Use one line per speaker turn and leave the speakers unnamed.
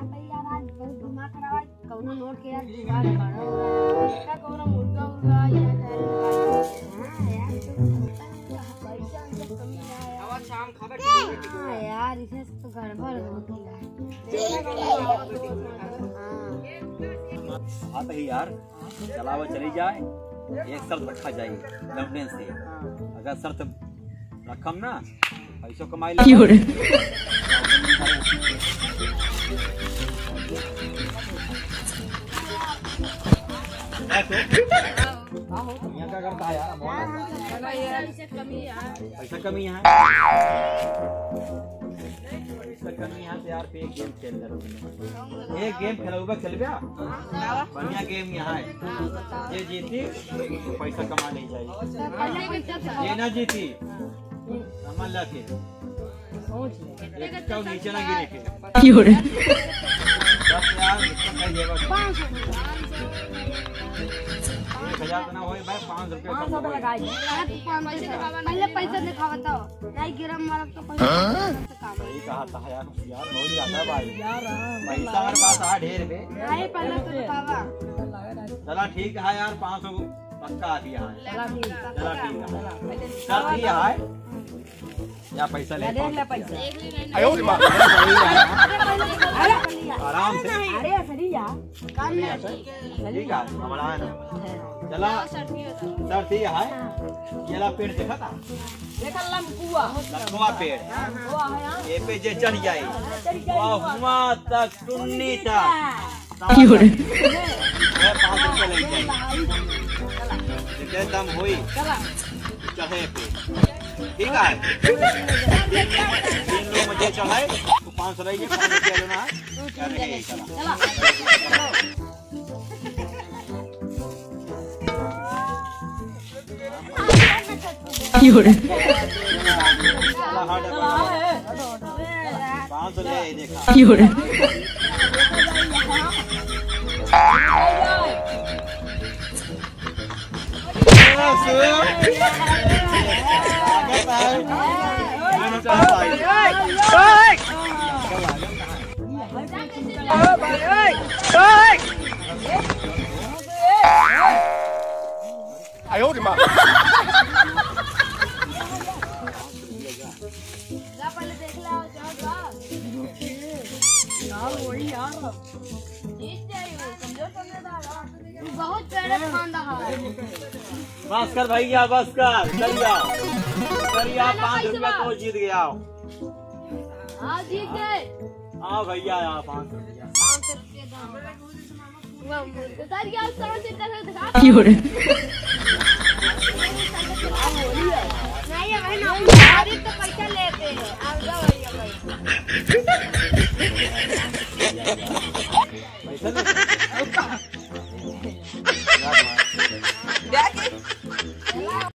यार आज बहुत दिमाग खराब है। कौनो नोट के यार जुगाड़ करो क्या कौनो मुर्गा उर्गा या हां यार पैसा उनसे कमी ना है। अब शाम खबर हां यार इसे तो गड़बड़ हो गया।
हाँ तो यार चलावा चली जाए। एक शर्त रखा जाए लौटने से, अगर शर्त रखम ना पैसों कमाई ले क्या करता है यार पैसा कमी है यहाँ से यार पे एक गेम खेल रहे। एक गेम खेलोगे खेलबे बढ़िया गेम यहाँ है। ये जीती तो पैसा कमा नहीं जाएगी, ये ना जीती समझ ला के नीचे ना गिरे के 1000 ना हो भाई 500 रुपया
पहले पैसा दिखावा तो नहीं गिरम मारब तो पैसा
सही कहा था यार बहुत ज्यादा भाई पैसा हमारे पास आ ढेर पे
नहीं पहले तो दिखावा।
चला ठीक है यार 500 पक्का आ दिया है। चला ठीक है सर दिया है या पैसा ले पैसा आराम से
अरे सरिया काम नहीं
ठीक है हमारा है ना। चला सर ठीक है केला पेड़ देखा था लखवा पेड़ ये पे जे चढ़ जाए हुआ तक टुन्नी तक 500 रुपये लग जाए दम हुई चढ़े पे ठीक है। 3 लोग मुझे चढ़ाए तो 500 रहेगी 500 रुपया लेना है।
बहुत पेड़ खान रहा है।
बस कर भैया बस कर चलिए 5 रुपया तो जीत गया।
हाँ जीत गए।
हाँ भैया यहाँ 500 रुपया
तो पैसा लेते हैं
पैसा